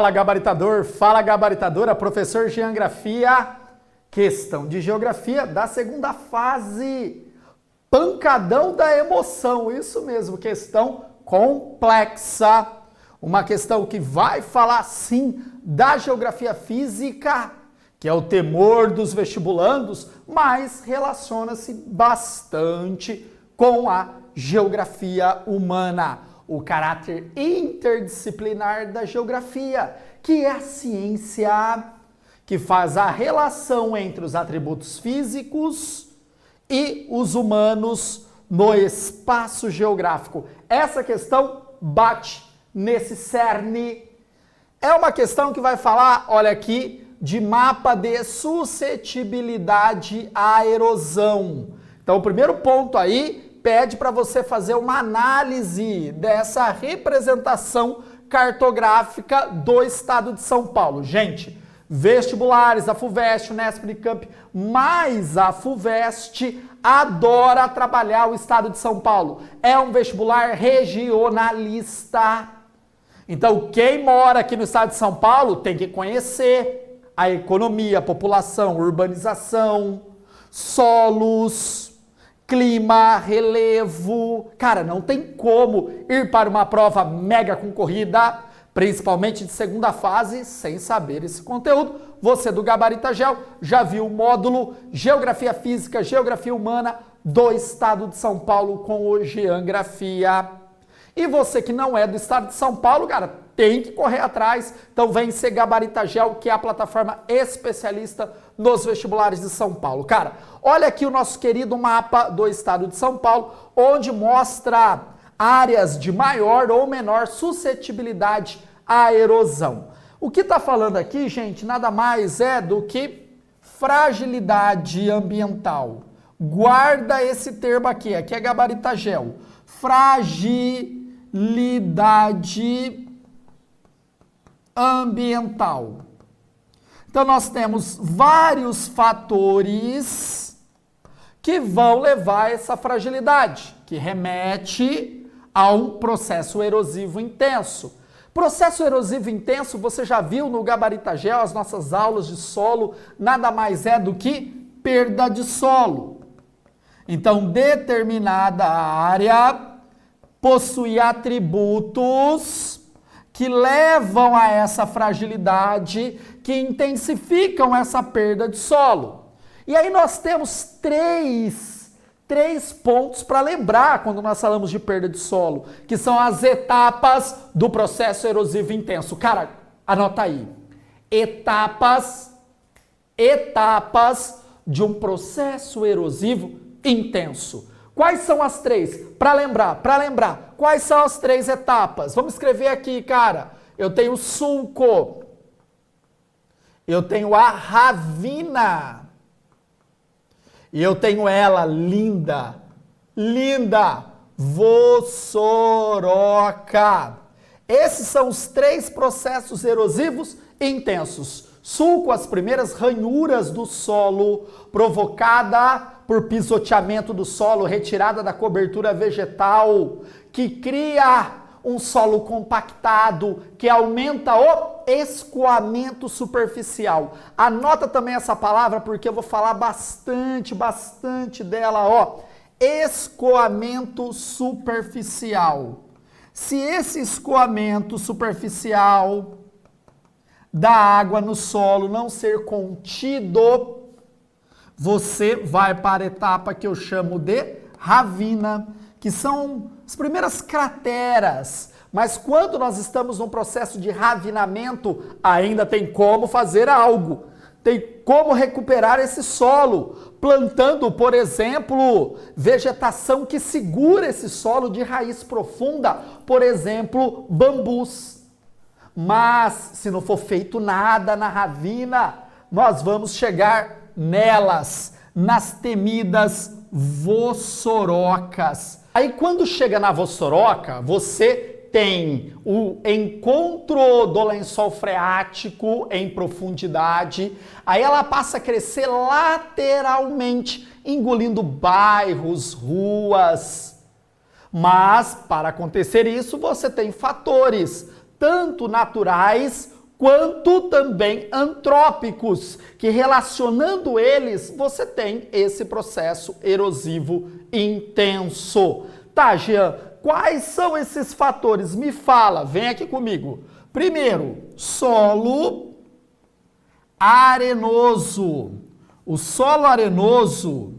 Fala gabaritador, fala gabaritadora, professor Geografia, questão de geografia da segunda fase, pancadão da emoção, isso mesmo, questão complexa, uma questão que vai falar sim da geografia física, que é o temor dos vestibulandos, mas relaciona-se bastante com a geografia humana. O caráter interdisciplinar da geografia, que é a ciência que faz a relação entre os atributos físicos e os humanos no espaço geográfico. Essa questão bate nesse cerne. É uma questão que vai falar, olha aqui, de mapa de suscetibilidade à erosão. Então, o primeiro ponto aí pede para você fazer uma análise dessa representação cartográfica do estado de São Paulo. Gente, vestibulares, a FUVEST, Unesp, Unicamp, mas a FUVEST adora trabalhar o estado de São Paulo. É um vestibular regionalista. Então, quem mora aqui no estado de São Paulo tem que conhecer a economia, a população, urbanização, solos, clima, relevo. Cara, não tem como ir para uma prova mega concorrida, principalmente de segunda fase, sem saber esse conteúdo. Você do Gabarita Geo já viu o módulo Geografia Física, Geografia Humana do Estado de São Paulo com o Geografia. E você que não é do Estado de São Paulo, cara, tem que correr atrás. Então vem ser Gabarita Geo, que é a plataforma especialista nos vestibulares de São Paulo. Cara, olha aqui o nosso querido mapa do Estado de São Paulo, onde mostra áreas de maior ou menor suscetibilidade à erosão. O que está falando aqui, gente, nada mais é do que fragilidade ambiental. Guarda esse termo aqui é Gabarita Geo. Fragilidade ambiental. Então nós temos vários fatores que vão levar a essa fragilidade, que remete a um processo erosivo intenso. Processo erosivo intenso, você já viu no Gabarita Geo, as nossas aulas de solo, nada mais é do que perda de solo. Então, determinada área possui atributos que levam a essa fragilidade, que intensificam essa perda de solo. E aí nós temos três pontos para lembrar quando nós falamos de perda de solo, que são as etapas do processo erosivo intenso. Cara, anota aí. Etapas de um processo erosivo intenso. Quais são as três? Para lembrar, quais são as três etapas? Vamos escrever aqui, cara. Eu tenho o sulco, eu tenho a ravina, e eu tenho ela, linda, vossoroca. Esses são os três processos erosivos intensos. Sulco, as primeiras ranhuras do solo provocada por pisoteamento do solo, retirada da cobertura vegetal, que cria um solo compactado, que aumenta o escoamento superficial. Anota também essa palavra porque eu vou falar bastante dela, ó. Escoamento superficial. Se esse escoamento superficial da água no solo não ser contido, você vai para a etapa que eu chamo de ravina, que são as primeiras crateras. Mas quando nós estamos num processo de ravinamento, ainda tem como fazer algo. Tem como recuperar esse solo, plantando, por exemplo, vegetação que segura esse solo de raiz profunda, por exemplo, bambus. Mas se não for feito nada na ravina, nós vamos chegar nelas, nas temidas vossorocas. Aí quando chega na vossoroca, você tem o encontro do lençol freático em profundidade, aí ela passa a crescer lateralmente, engolindo bairros, ruas. Mas, para acontecer isso, você tem fatores, tanto naturais quanto também antrópicos, que relacionando eles, você tem esse processo erosivo intenso. Tá, Jean, quais são esses fatores? Me fala, vem aqui comigo. Primeiro, solo arenoso. O solo arenoso,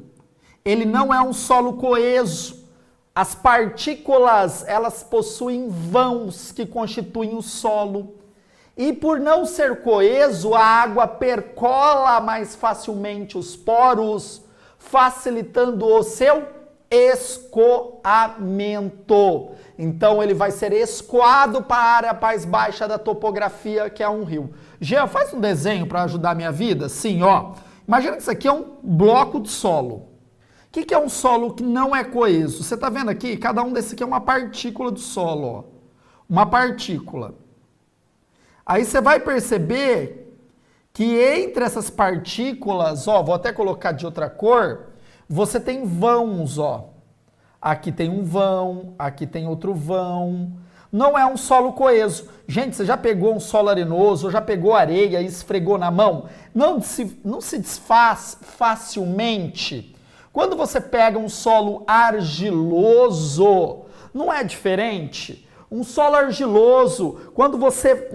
ele não é um solo coeso. As partículas, elas possuem vãos que constituem o solo. E por não ser coeso, a água percola mais facilmente os poros, facilitando o seu escoamento. Então ele vai ser escoado para a área mais baixa da topografia, que é um rio. Jean, faz um desenho para ajudar a minha vida? Sim, ó. Imagina que isso aqui é um bloco de solo. O que é um solo que não é coeso? Você está vendo aqui? Cada um desse aqui é uma partícula do solo, ó. Uma partícula. Aí você vai perceber que entre essas partículas, ó, vou até colocar de outra cor, você tem vãos, ó. Aqui tem um vão, aqui tem outro vão. Não é um solo coeso. Gente, você já pegou um solo arenoso, ou já pegou areia e esfregou na mão? Não se desfaz facilmente. Quando você pega um solo argiloso, não é diferente? Um solo argiloso, quando você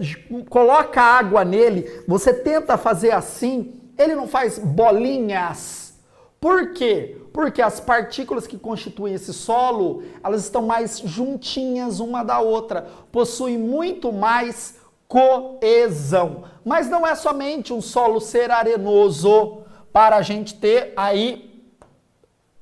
coloca água nele, você tenta fazer assim, ele não faz bolinhas. Por quê? Porque as partículas que constituem esse solo, elas estão mais juntinhas uma da outra, possuem muito mais coesão. Mas não é somente um solo ser arenoso para a gente ter aí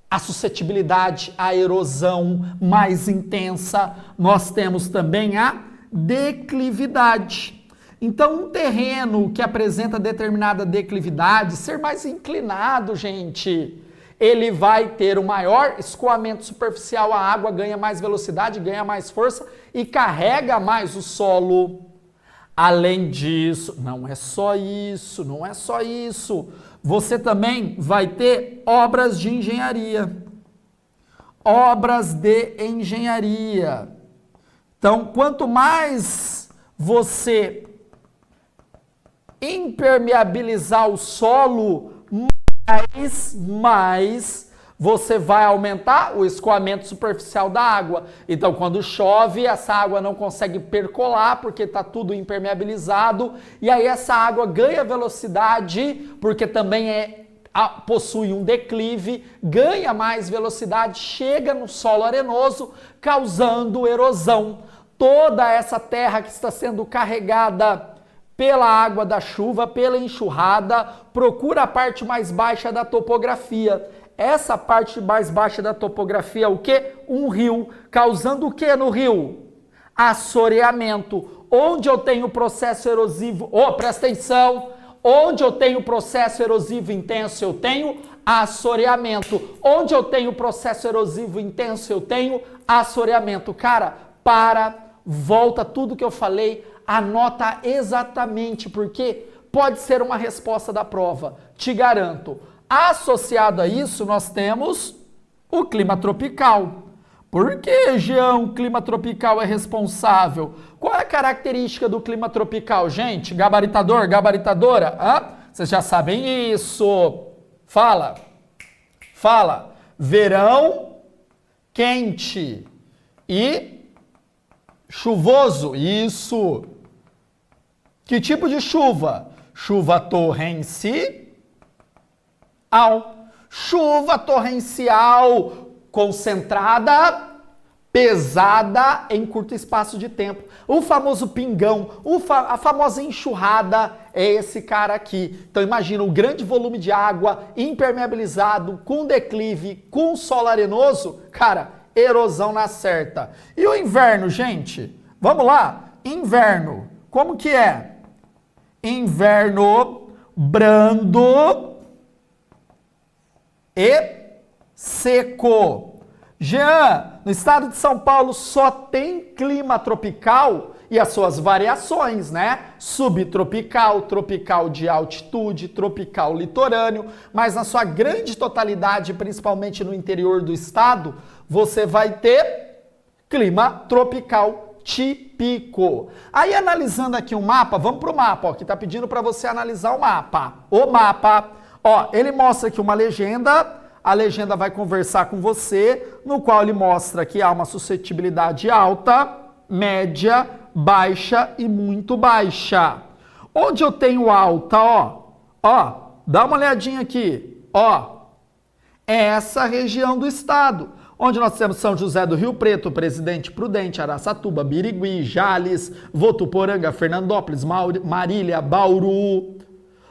a suscetibilidade, a erosão mais intensa, nós temos também a declividade. Então, um terreno que apresenta determinada declividade, ser mais inclinado, gente, ele vai ter um maior escoamento superficial, a água ganha mais velocidade, ganha mais força e carrega mais o solo. Além disso, não é só isso, não é só isso. Você também vai ter obras de engenharia. Obras de engenharia. Então, quanto mais você impermeabilizar o solo, mais você vai aumentar o escoamento superficial da água. Então, quando chove, essa água não consegue percolar, porque está tudo impermeabilizado, e aí essa água ganha velocidade, porque também possui um declive, ganha mais velocidade, chega no solo arenoso, causando erosão. Toda essa terra que está sendo carregada pela água da chuva, pela enxurrada, procura a parte mais baixa da topografia. Essa parte mais baixa da topografia é o quê? Um rio. Causando o quê no rio? Assoreamento. Onde eu tenho processo erosivo... presta atenção! Onde eu tenho processo erosivo intenso, eu tenho assoreamento. Onde eu tenho processo erosivo intenso, eu tenho assoreamento. Cara, volta tudo que eu falei, anota exatamente, porque pode ser uma resposta da prova. Te garanto. Associado a isso, nós temos o clima tropical. Por que, Jean, o clima tropical é responsável? Qual é a característica do clima tropical, gente? Gabaritador, gabaritadora? Vocês já sabem isso. Fala. Verão quente e chuvoso. Isso. Que tipo de chuva? Chuva torrencial. Chuva torrencial concentrada, pesada em curto espaço de tempo. O famoso pingão, a famosa enxurrada é esse cara aqui. Então imagina o grande volume de água impermeabilizado, com declive, com solo arenoso, cara, erosão na certa. E o inverno, gente? Vamos lá? Inverno, como que é? Inverno brando e seco. Jean, no estado de São Paulo só tem clima tropical e as suas variações, né? Subtropical, tropical de altitude, tropical litorâneo, mas na sua grande totalidade, principalmente no interior do estado, você vai ter clima tropical típico. típico. Aí, analisando aqui o mapa, vamos para o mapa, ó, que está pedindo para você analisar o mapa. O mapa, ó, ele mostra aqui uma legenda, a legenda vai conversar com você, no qual ele mostra que há uma suscetibilidade alta, média, baixa e muito baixa. Onde eu tenho alta, ó, dá uma olhadinha aqui, ó, é essa região do estado, onde nós temos São José do Rio Preto, Presidente Prudente, Araçatuba, Birigui, Jales, Votuporanga, Fernandópolis, Marília, Bauru,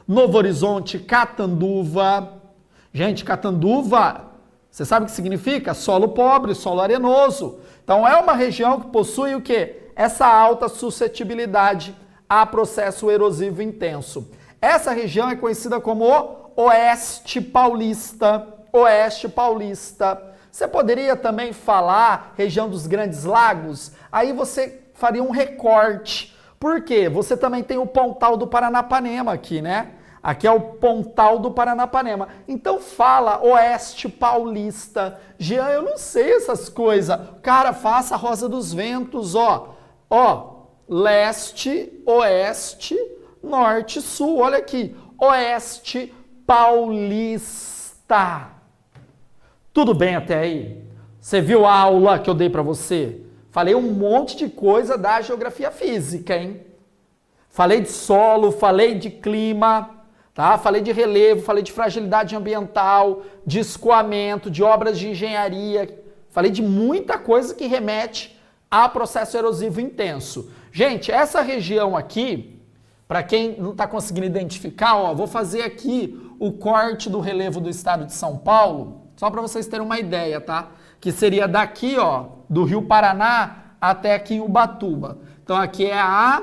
Novo Horizonte, Catanduva. Gente, Catanduva, você sabe o que significa? Solo pobre, solo arenoso. Então é uma região que possui o quê? Essa alta suscetibilidade a processo erosivo intenso. Essa região é conhecida como o Oeste Paulista. Oeste Paulista. Você poderia também falar região dos Grandes Lagos? Aí você faria um recorte. Por quê? Você também tem o Pontal do Paranapanema aqui, né? Aqui é o Pontal do Paranapanema. Então fala Oeste Paulista. Jean, eu não sei essas coisas. Cara, faça a Rosa dos Ventos, ó. Ó, leste, oeste, norte, sul. Olha aqui. Oeste Paulista. Tudo bem até aí? Você viu a aula que eu dei para você? Falei um monte de coisa da geografia física, hein? Falei de solo, falei de clima, tá? Falei de relevo, falei de fragilidade ambiental, de escoamento, de obras de engenharia. Falei de muita coisa que remete a processo erosivo intenso. Gente, essa região aqui, para quem não está conseguindo identificar, ó, vou fazer aqui o corte do relevo do estado de São Paulo, só para vocês terem uma ideia, tá? Que seria daqui, ó, do Rio Paraná até aqui em Ubatuba. Então aqui é A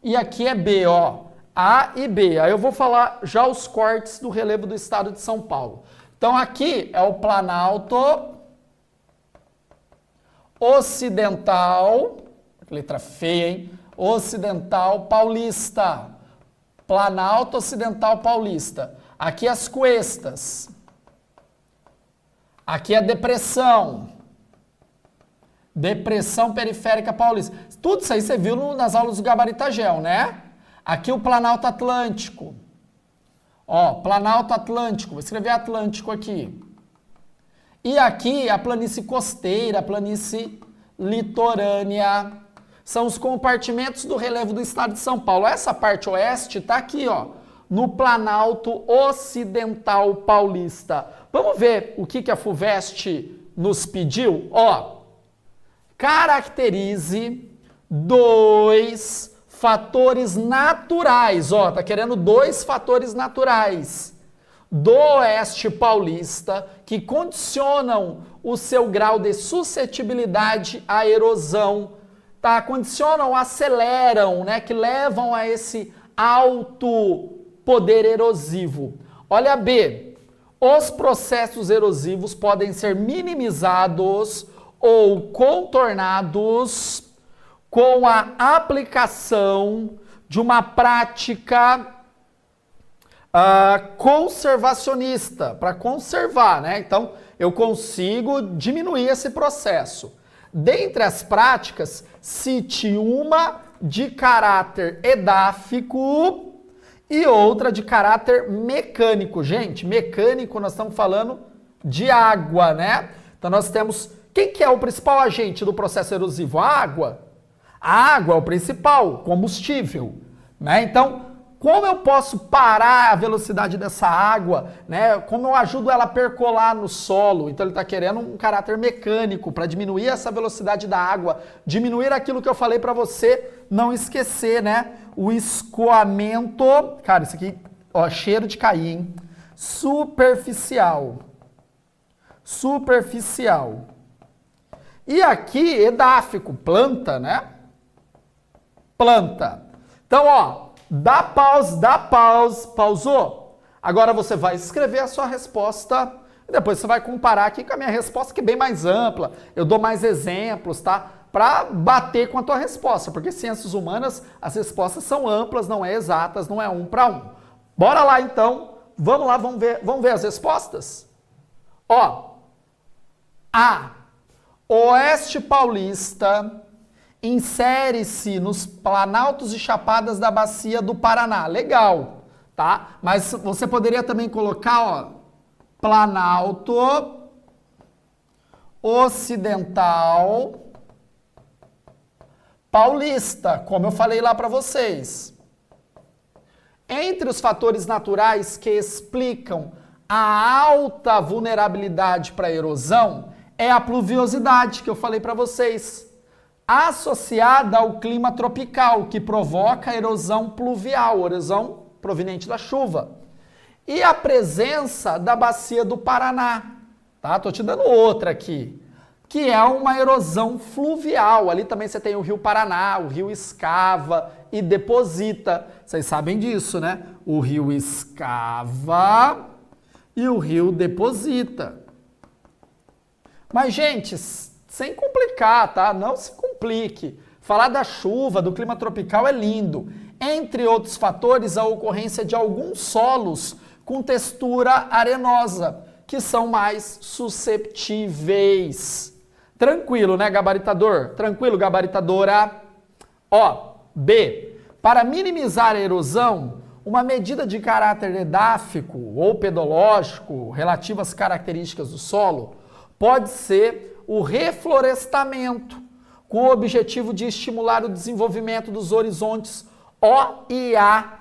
e aqui é B, ó. A e B. Aí eu vou falar já os cortes do relevo do estado de São Paulo. Então aqui é o Planalto Ocidental, letra feia, hein? Ocidental Paulista. Planalto Ocidental Paulista. Aqui as cuestas. Aqui é a depressão. Depressão Periférica Paulista. Tudo isso aí você viu nas aulas do Gabaritagel, né? Aqui o Planalto Atlântico. Ó, Planalto Atlântico. Vou escrever Atlântico aqui. E aqui a planície costeira, a planície litorânea. São os compartimentos do relevo do estado de São Paulo. Essa parte oeste está aqui, ó, no Planalto Ocidental Paulista. Vamos ver o que a FUVEST nos pediu? Ó, caracterize 2 fatores naturais. Ó, tá querendo 2 fatores naturais do Oeste Paulista que condicionam o seu grau de suscetibilidade à erosão, tá? Condicionam, aceleram, né? Que levam a esse alto poder erosivo. Olha B. Os processos erosivos podem ser minimizados ou contornados com a aplicação de uma prática conservacionista, para conservar, né? Então, eu consigo diminuir esse processo. Dentre as práticas, cite uma de caráter edáfico e outra de caráter mecânico. Gente, mecânico nós estamos falando de água, né? Então nós temos... Quem que é o principal agente do processo erosivo? A água. A água é o principal combustível, né? Então, como eu posso parar a velocidade dessa água, né? Como eu ajudo ela a percolar no solo? Então ele está querendo um caráter mecânico para diminuir essa velocidade da água, diminuir aquilo que eu falei para você não esquecer, né? O escoamento, cara, isso aqui, ó, cheiro de cair, hein? Superficial. Superficial. E aqui, edáfico, planta, né? Planta. Então, ó, dá pause, pausou. Agora você vai escrever a sua resposta e depois você vai comparar aqui com a minha resposta, que é bem mais ampla. Eu dou mais exemplos, tá? Para bater com a tua resposta, porque ciências humanas, as respostas são amplas, não é exatas, não é 1 para 1. Bora lá então, vamos lá, vamos ver as respostas? Ó, A, Oeste Paulista insere-se nos planaltos e chapadas da bacia do Paraná. Legal, tá? Mas você poderia também colocar, ó, Planalto Ocidental Paulista, como eu falei lá para vocês. Entre os fatores naturais que explicam a alta vulnerabilidade para erosão é a pluviosidade, que eu falei para vocês, associada ao clima tropical, que provoca erosão pluvial, erosão proveniente da chuva. E a presença da bacia do Paraná, tá? Tô te dando outra aqui, que é uma erosão fluvial. Ali também você tem o Rio Paraná, o rio escava e deposita. Vocês sabem disso, né? O rio escava e o rio deposita. Mas, gente, sem complicar, tá? Não se complique. Falar da chuva, do clima tropical é lindo. Entre outros fatores, a ocorrência de alguns solos com textura arenosa, que são mais susceptíveis. Tranquilo, né, gabaritador? Tranquilo, gabaritadora? Ó, B. Para minimizar a erosão, uma medida de caráter edáfico ou pedológico relativa às características do solo pode ser o reflorestamento, com o objetivo de estimular o desenvolvimento dos horizontes O e A.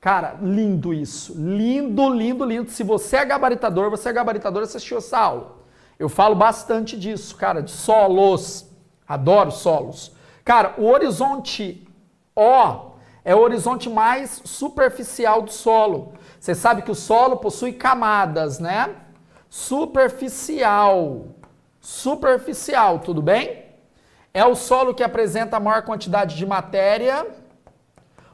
Cara, lindo isso. Lindo, lindo, lindo. Se você é gabaritador, você assistiu essa aula. Eu falo bastante disso, cara, de solos. Adoro solos. Cara, o horizonte O é o horizonte mais superficial do solo. Você sabe que o solo possui camadas, né? Superficial, tudo bem? É o solo que apresenta a maior quantidade de matéria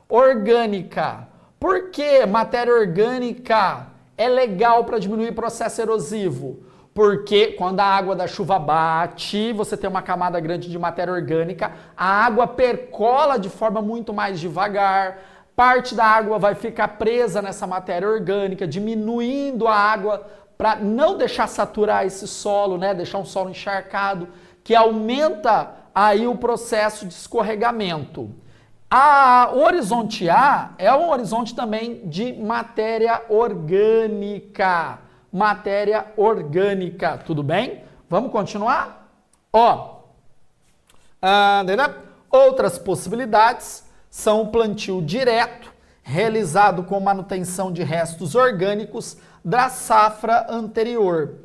orgânica. Por que matéria orgânica é legal para diminuir o processo erosivo? Porque quando a água da chuva bate, você tem uma camada grande de matéria orgânica, a água percola de forma muito mais devagar, parte da água vai ficar presa nessa matéria orgânica, diminuindo a água para não deixar saturar esse solo, né? Deixar um solo encharcado, que aumenta aí o processo de escorregamento. O horizonte A é um horizonte também de matéria orgânica. Matéria orgânica, tudo bem? Vamos continuar? Ó, outras possibilidades são o plantio direto, realizado com manutenção de restos orgânicos da safra anterior.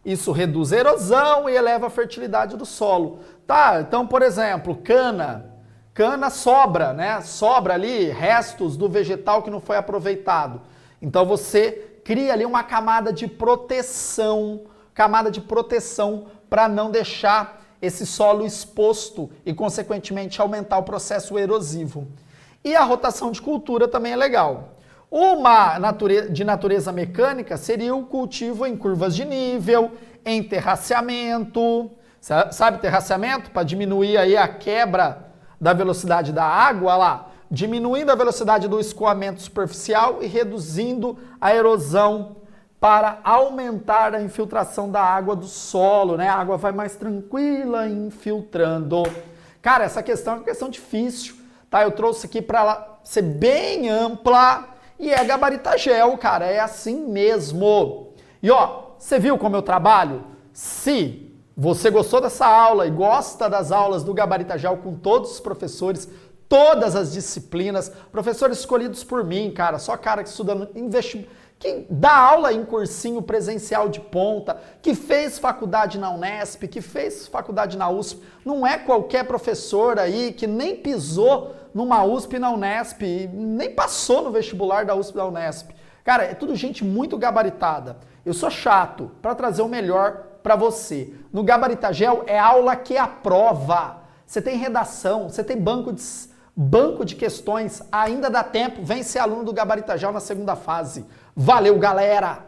Isso reduz a erosão e eleva a fertilidade do solo. Tá, então, por exemplo, cana sobra, né? Sobra ali restos do vegetal que não foi aproveitado. Então você cria ali uma camada de proteção para não deixar esse solo exposto e, consequentemente, aumentar o processo erosivo. E a rotação de cultura também é legal. Uma de natureza mecânica seria o cultivo em curvas de nível, em terraceamento. Sabe terraceamento? Para diminuir aí a quebra da velocidade da água lá, diminuindo a velocidade do escoamento superficial e reduzindo a erosão para aumentar a infiltração da água do solo, né? A água vai mais tranquila infiltrando. Cara, essa questão é uma questão difícil, tá? Eu trouxe aqui para ela ser bem ampla e é gabaritagel, cara, é assim mesmo. E ó, você viu como eu trabalho? Se você gostou dessa aula e gosta das aulas do Gabaritagel com todos os professores, todas as disciplinas, professores escolhidos por mim, cara, só cara que estuda que dá aula em cursinho presencial de ponta, que fez faculdade na Unesp, que fez faculdade na USP, não é qualquer professor aí que nem pisou numa USP e na Unesp, nem passou no vestibular da USP e da Unesp. Cara, é tudo gente muito gabaritada. Eu sou chato para trazer o melhor para você. No Gabaritagel é aula que aprova. Você tem redação, você tem banco de questões, ainda dá tempo, vem ser aluno do Gabaritagel na segunda fase. Valeu, galera!